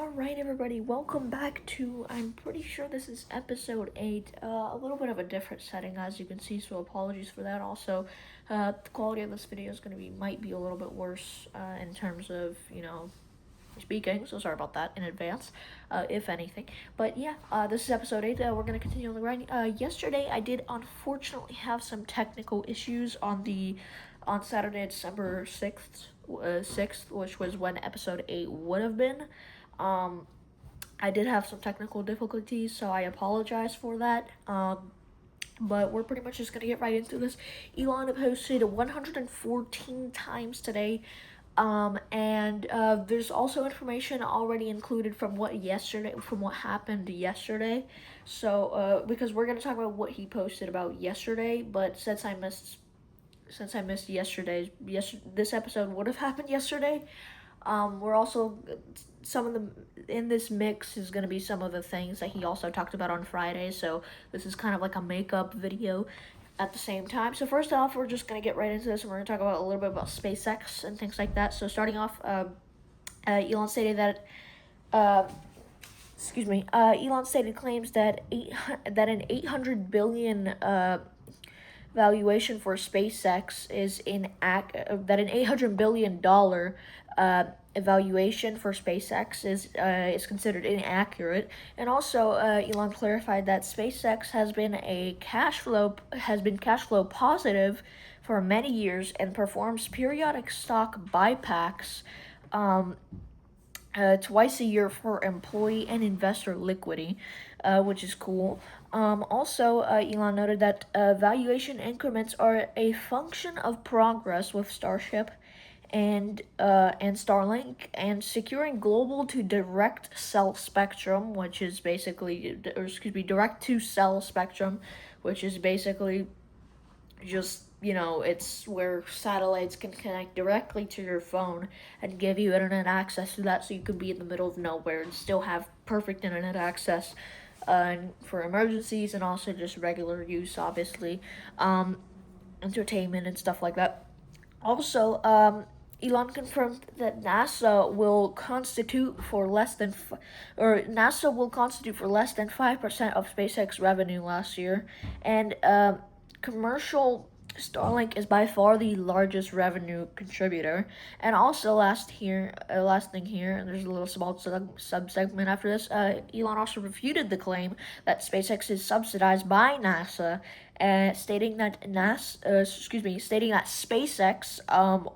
Alright, everybody, welcome back to, I'm pretty sure this is episode 8, a little bit of a different setting, as you can see, so apologies for that. Also, the quality of this video is might be a little bit worse, in terms of, speaking, so sorry about that in advance, if anything. But yeah, this is episode 8, we're gonna continue on the grind. Yesterday, I did unfortunately have some technical issues on Saturday, December 6th, which was when episode 8 would have been. I did have some technical difficulties, so I apologize for that. But we're pretty much just gonna get right into this. Elon posted 114 times today. And there's also information already included from what happened yesterday. So, because we're gonna talk about what he posted about yesterday, but since I missed this episode would have happened yesterday. We're also some of the in this mix is going to be some of the things that he also talked about on Friday. So this is kind of like a makeup video at the same time. So first off, we're just going to get right into this, and we're going to talk about a little bit about SpaceX and things like that. So starting off, Elon stated that. Elon stated claims that an 800 billion valuation for SpaceX is that an $800 billion evaluation for SpaceX is considered inaccurate. And also, Elon clarified that SpaceX has been cash flow positive for many years and performs periodic stock buybacks twice a year for employee and investor liquidity, which is cool. Also, Elon noted that valuation increments are a function of progress with Starship and Starlink, and securing global to direct cell spectrum, which is basically, direct to cell spectrum, which is basically just, it's where satellites can connect directly to your phone and give you internet access to that, so you can be in the middle of nowhere and still have perfect internet access for emergencies and also just regular use, obviously, entertainment and stuff like that. Also, Elon confirmed that NASA will constitute for less than 5% of SpaceX revenue last year, and commercial Starlink is by far the largest revenue contributor. And also, last thing here, and there's a little small sub-segment after this, Elon also refuted the claim that SpaceX is subsidized by NASA, stating that SpaceX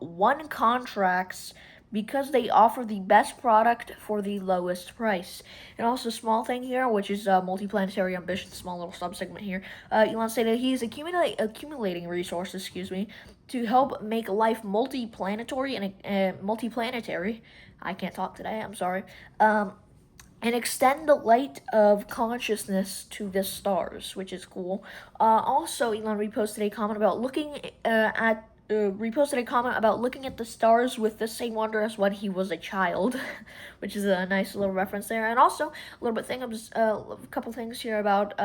won contracts because they offer the best product for the lowest price. And also, small thing here, which is multiplanetary ambition, small little subsegment here. Elon stated he is accumulating resources, to help make life multiplanetary and multiplanetary. I can't talk today. I'm sorry. And extend the light of consciousness to the stars, which is cool. Also, Elon reposted a comment about looking at the stars with the same wonder as when he was a child, which is a nice little reference there. And also, a couple things here about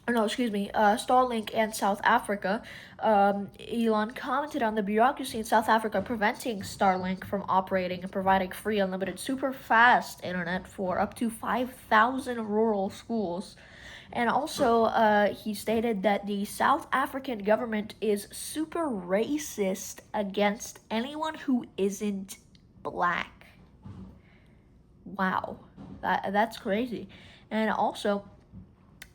Starlink and South Africa. Elon commented on the bureaucracy in South Africa preventing Starlink from operating and providing free, unlimited, super fast internet for up to 5,000 rural schools. And also, he stated that the South African government is super racist against anyone who isn't black. Wow, that's crazy. And also,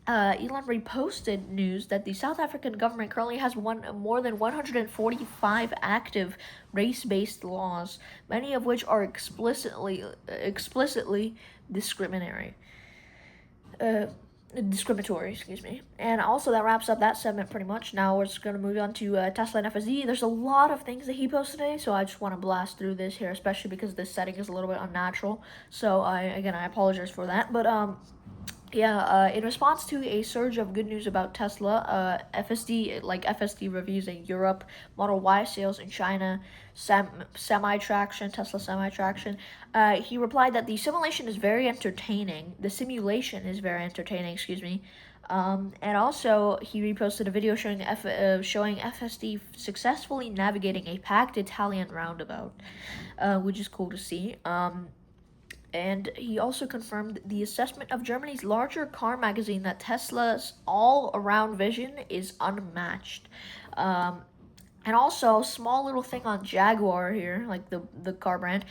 Elon reposted news that the South African government currently has more than 145 active race-based laws, many of which are explicitly discriminatory. And also, that wraps up that segment pretty much. Now we're just going to move on to Tesla and FSD. There's a lot of things that he posted today, so I just want to blast through this here, especially because this setting is a little bit unnatural. So I apologize for that. But in response to a surge of good news about Tesla, FSD reviews in Europe, Model Y sales in China, Tesla semi-traction, he replied that the simulation is very entertaining. And also, he reposted a video showing FSD successfully navigating a packed Italian roundabout, which is cool to see. And he also confirmed the assessment of Germany's larger car magazine that Tesla's all-around vision is unmatched. And also, small little thing on Jaguar here, like the car brand.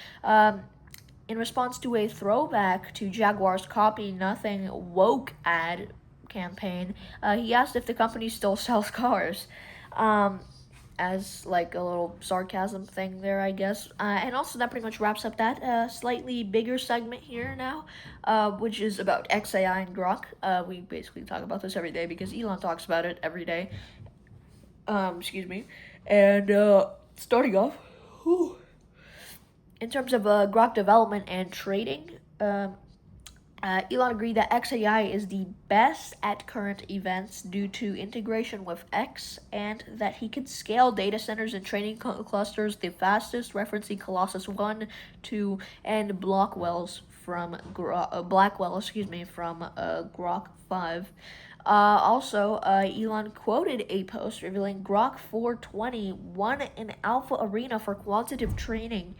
In response to a throwback to Jaguar's Copy Nothing Woke ad campaign, he asked if the company still sells cars. Um, as like a little sarcasm thing there, I guess. And also, that pretty much wraps up that slightly bigger segment here now, which is about XAI and Grok. We basically talk about this every day because Elon talks about it every day. Excuse me. And starting off, whew, in terms of Grok development and trading, Elon agreed that XAI is the best at current events due to integration with X, and that he could scale data centers and training clusters the fastest, referencing Colossus 1, 2, and Blackwell, from Grok 5. Also, Elon quoted a post revealing Grok 420 won an alpha arena for quantitative trading,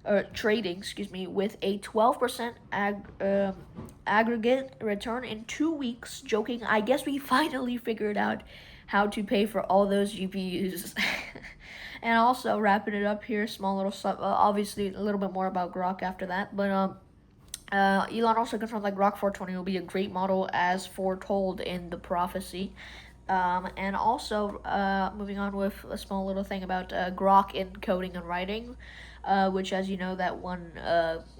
with a 12% aggregate return in 2 weeks, joking, I guess we finally figured out how to pay for all those GPUs. And also, wrapping it up here, small little stuff, obviously a little bit more about Grok after that, but Elon also confirmed that Grok 420 will be a great model as foretold in the prophecy. And also, moving on with a small little thing about Grok in coding and writing, which, as you know, that one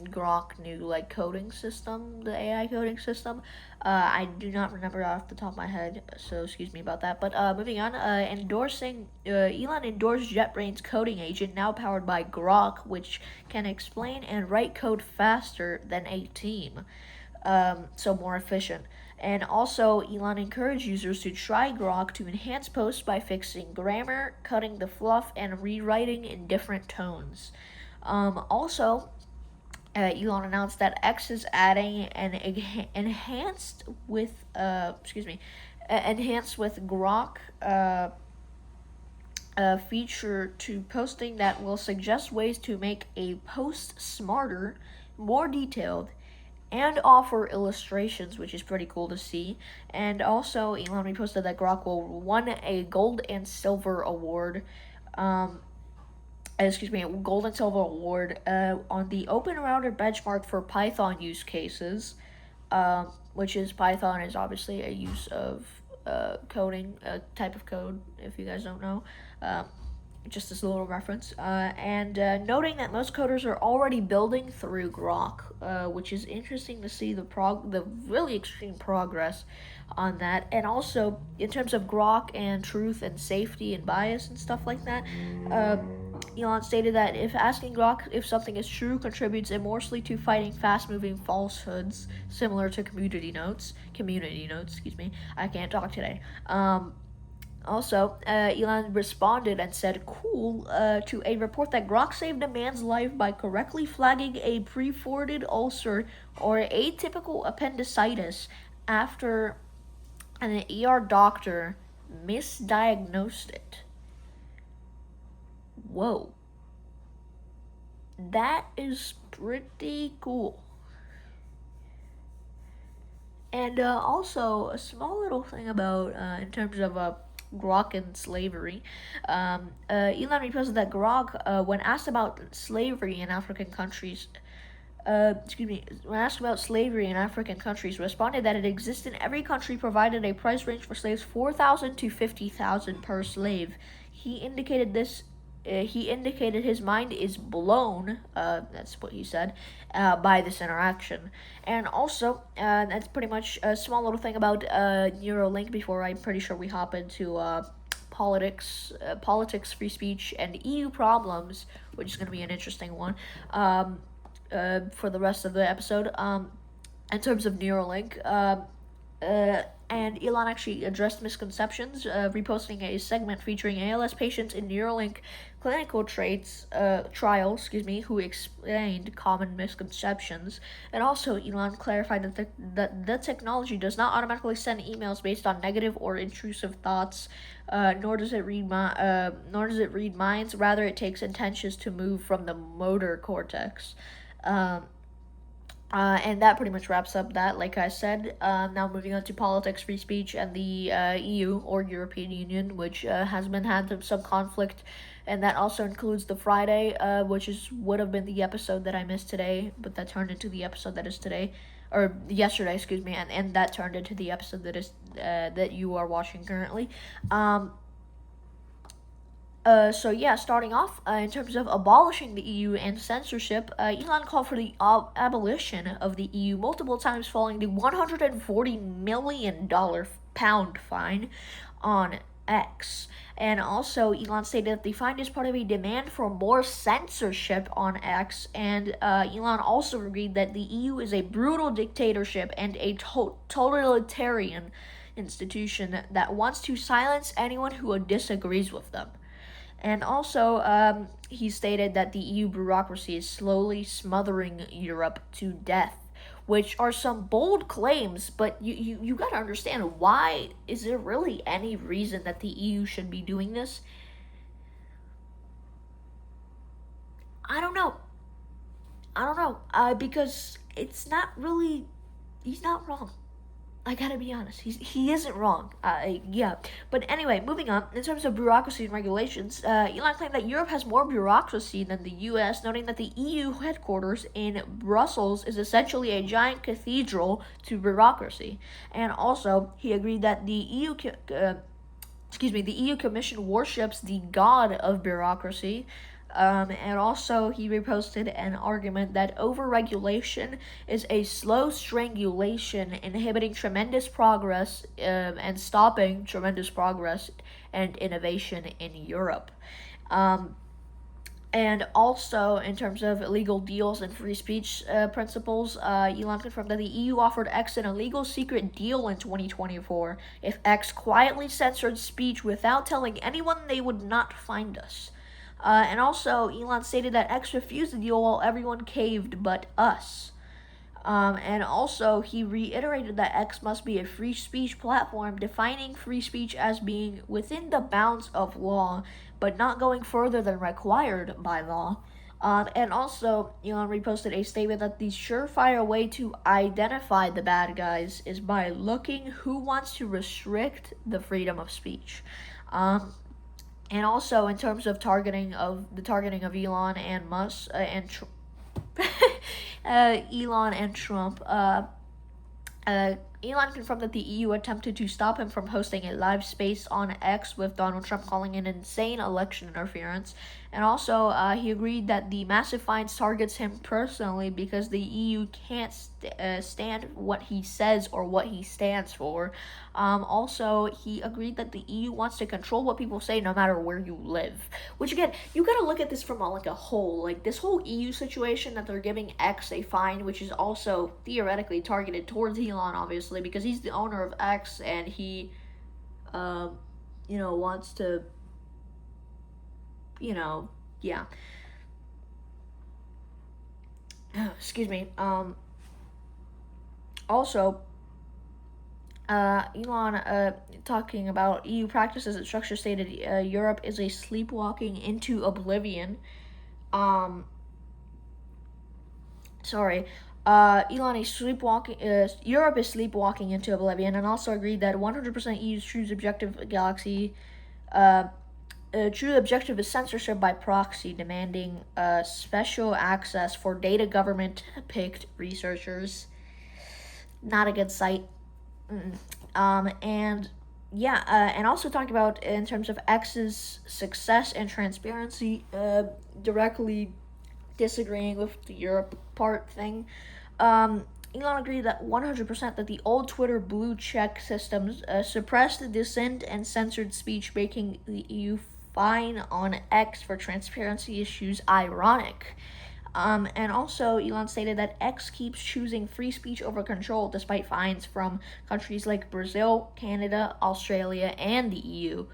Grok new like coding system, the AI coding system. I do not remember off the top of my head, so excuse me about that. But moving on, Elon endorsed JetBrains coding agent, now powered by Grok, which can explain and write code faster than a team, so more efficient. And also, Elon encouraged users to try Grok to enhance posts by fixing grammar, cutting the fluff, and rewriting in different tones. Also, Elon announced that X is adding an enhanced with Grok feature to posting that will suggest ways to make a post smarter, more detailed, and offer illustrations, which is pretty cool to see. And also, Elon reposted that Grok will won a gold and silver award. Gold and silver award on the Open Router benchmark for Python use cases, which is Python is obviously a use of coding, a type of code, if you guys don't know. Just as a little reference, and noting that most coders are already building through Grok, which is interesting to see the really extreme progress on that. And also, in terms of Grok and truth and safety and bias and stuff like that, Elon stated that if asking Grok if something is true contributes immensely to fighting fast-moving falsehoods, similar to community notes, I can't talk today. Also, Elon responded and said, cool, to a report that Grok saved a man's life by correctly flagging a pre-forwarded ulcer or atypical appendicitis after an ER doctor misdiagnosed it. Whoa. That is pretty cool. And also, a small little thing about, in terms of Grok and slavery. Elon reposted that Grok, when asked about slavery in African countries, responded that it exists in every country, provided a price range for slaves $4,000 to $50,000 per slave. He indicated his mind is blown, that's what he said, by this interaction. And also, that's pretty much a small little thing about Neuralink before I'm pretty sure we hop into politics, free speech, and EU problems, which is going to be an interesting one for the rest of the episode. In terms of Neuralink, and Elon actually addressed misconceptions, reposting a segment featuring ALS patients in Neuralink clinical trials, who explained common misconceptions. And also, Elon clarified that the technology does not automatically send emails based on negative or intrusive thoughts, nor does it read minds. Rather, it takes intentions to move from the motor cortex. And that pretty much wraps up that, like I said. Now moving on to politics, free speech, and the EU, or European Union, which has been had some conflict, and that also includes the Friday, which would have been the episode that I missed today, but that turned into the episode that is today, or yesterday, excuse me, and that turned into the episode that is that you are watching currently. So yeah, starting off, in terms of abolishing the EU and censorship, Elon called for the abolition of the EU multiple times following the $140 million pound fine on X. And also, Elon stated that the fine is part of a demand for more censorship on X, and Elon also agreed that the EU is a brutal dictatorship and a totalitarian institution that wants to silence anyone who disagrees with them. And also, he stated that the EU bureaucracy is slowly smothering Europe to death, which are some bold claims, but you gotta understand, why is there really any reason that the EU should be doing this? I don't know. Because it's not really, he's not wrong. I gotta be honest, he isn't wrong. Yeah. But anyway, moving on. In terms of bureaucracy and regulations, Elon claimed that Europe has more bureaucracy than the U.S., noting that the EU headquarters in Brussels is essentially a giant cathedral to bureaucracy. And also, he agreed that the EU Commission worships the god of bureaucracy. And also, he reposted an argument that overregulation is a slow strangulation, inhibiting tremendous progress and stopping tremendous progress and innovation in Europe. And also, in terms of illegal deals and free speech principles, Elon confirmed that the EU offered X an illegal secret deal in 2024 if X quietly censored speech without telling anyone they would not find us. And also, Elon stated that X refused the deal while everyone caved but us. And also, he reiterated that X must be a free speech platform, defining free speech as being within the bounds of law, but not going further than required by law. And also, Elon reposted a statement that the surefire way to identify the bad guys is by looking who wants to restrict the freedom of speech. And also, in terms of targeting of Elon and Musk Elon and Trump, Elon confirmed that the EU attempted to stop him from hosting a live space on X, with Donald Trump calling it insane election interference. And also, he agreed that the massive fines targets him personally because the EU can't stand what he says or what he stands for. Also, he agreed that the EU wants to control what people say no matter where you live. Which, again, you gotta look at this from like a whole. Like, this whole EU situation that they're giving X a fine, which is also theoretically targeted towards Elon, obviously, because he's the owner of X and he, wants to, yeah. Excuse me. Also, Elon, talking about EU practices and structure, stated Europe is a sleepwalking into oblivion. Elon is sleepwalking. Europe is sleepwalking into oblivion, and also agreed that 100% EU's true objective is censorship by proxy, demanding special access for data government-picked researchers. Not a good sight. And also talking about, in terms of X's success and transparency, directly disagreeing with the Europe part thing. Elon agreed that 100% that the old Twitter blue check systems suppressed dissent and censored speech, making the EU fine on X for transparency issues ironic. And also, Elon stated that X keeps choosing free speech over control despite fines from countries like Brazil, Canada, Australia, and the EU.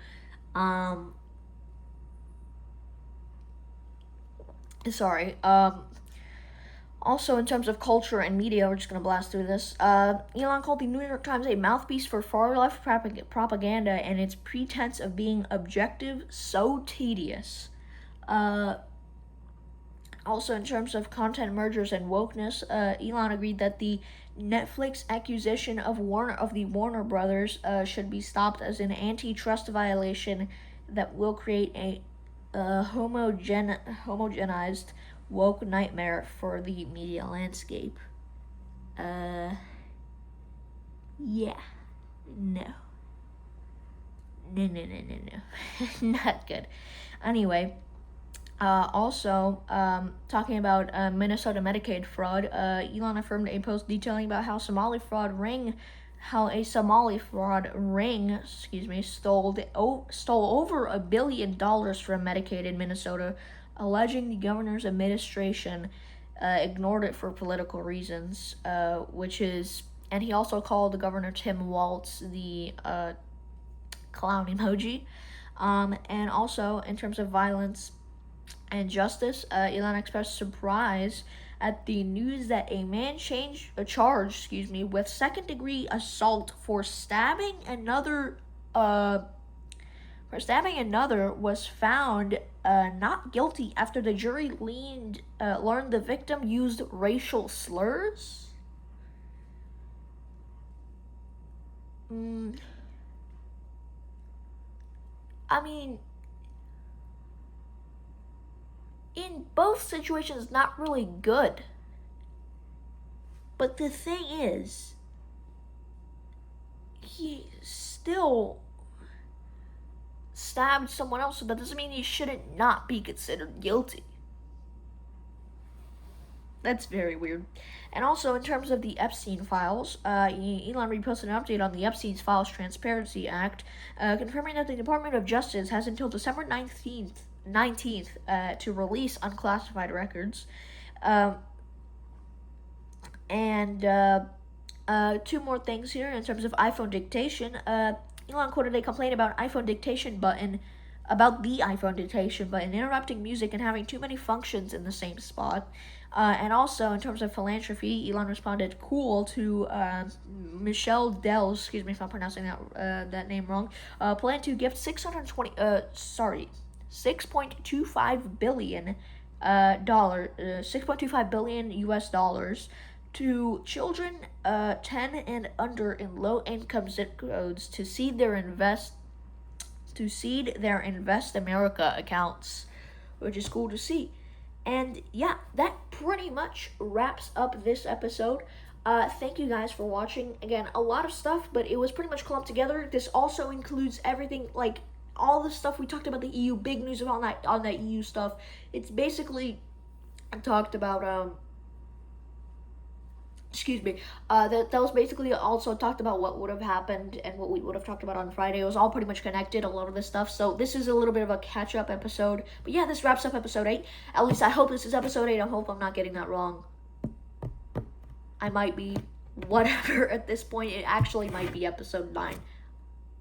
Also, in terms of culture and media, we're just going to blast through this. Elon called the New York Times a mouthpiece for far-left propaganda, and its pretense of being objective so tedious. Also, in terms of content mergers and wokeness, Elon agreed that the Netflix acquisition of the Warner Brothers should be stopped as an antitrust violation that will create a homogenized woke nightmare for the media landscape. Yeah, no, no, not good. Anyway. Also, talking about Minnesota Medicaid fraud, Elon affirmed a post detailing about how a Somali fraud ring, stole over $1 billion from Medicaid in Minnesota, alleging the governor's administration ignored it for political reasons, and he also called Governor Tim Walz the clown emoji. And also, in terms of violence and justice, Elon expressed surprise at the news that a man charged with second-degree assault for stabbing another was found not guilty after the jury learned the victim used racial slurs. I mean, in both situations, not really good. But the thing is, he still stabbed someone else, so that doesn't mean he shouldn't not be considered guilty. That's very weird. And also, in terms of the Epstein files, Elon reposted an update on the Epstein Files Transparency Act, confirming that the Department of Justice has until December 19th to release unclassified records. And two more things here in terms of iPhone dictation. Elon quoted a complaint about the iPhone dictation button interrupting music and having too many functions in the same spot. And also, in terms of philanthropy, Elon responded cool to Michelle Dell's, excuse me if I'm pronouncing that name wrong, plan to gift $6.25 billion $6.25 billion US dollars to children 10 and under in low-income zip codes to seed their Invest America accounts, which is cool to see. And yeah, that pretty much wraps up this episode. Thank you guys for watching. Again, a lot of stuff, but it was pretty much clumped together. This also includes everything, like all the stuff we talked about the EU, big news on that EU stuff. It's basically talked about that was basically also talked about what would have happened and what we would have talked about on Friday. It was all pretty much connected, a lot of this stuff. So this is a little bit of a catch-up episode. But yeah, this wraps up episode 8. At least I hope this is episode 8. I hope I'm not getting that wrong. I might be. Whatever at this point. It actually might be episode 9.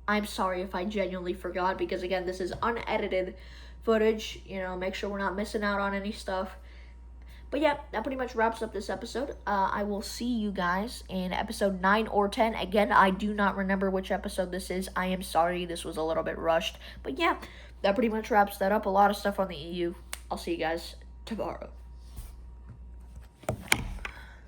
I'm sorry if I genuinely forgot, because again, this is unedited footage. Make sure we're not missing out on any stuff. But yeah, that pretty much wraps up this episode. I will see you guys in episode 9 or 10. Again, I do not remember which episode this is. I am sorry, this was a little bit rushed. But yeah, that pretty much wraps that up. A lot of stuff on the EU. I'll see you guys tomorrow.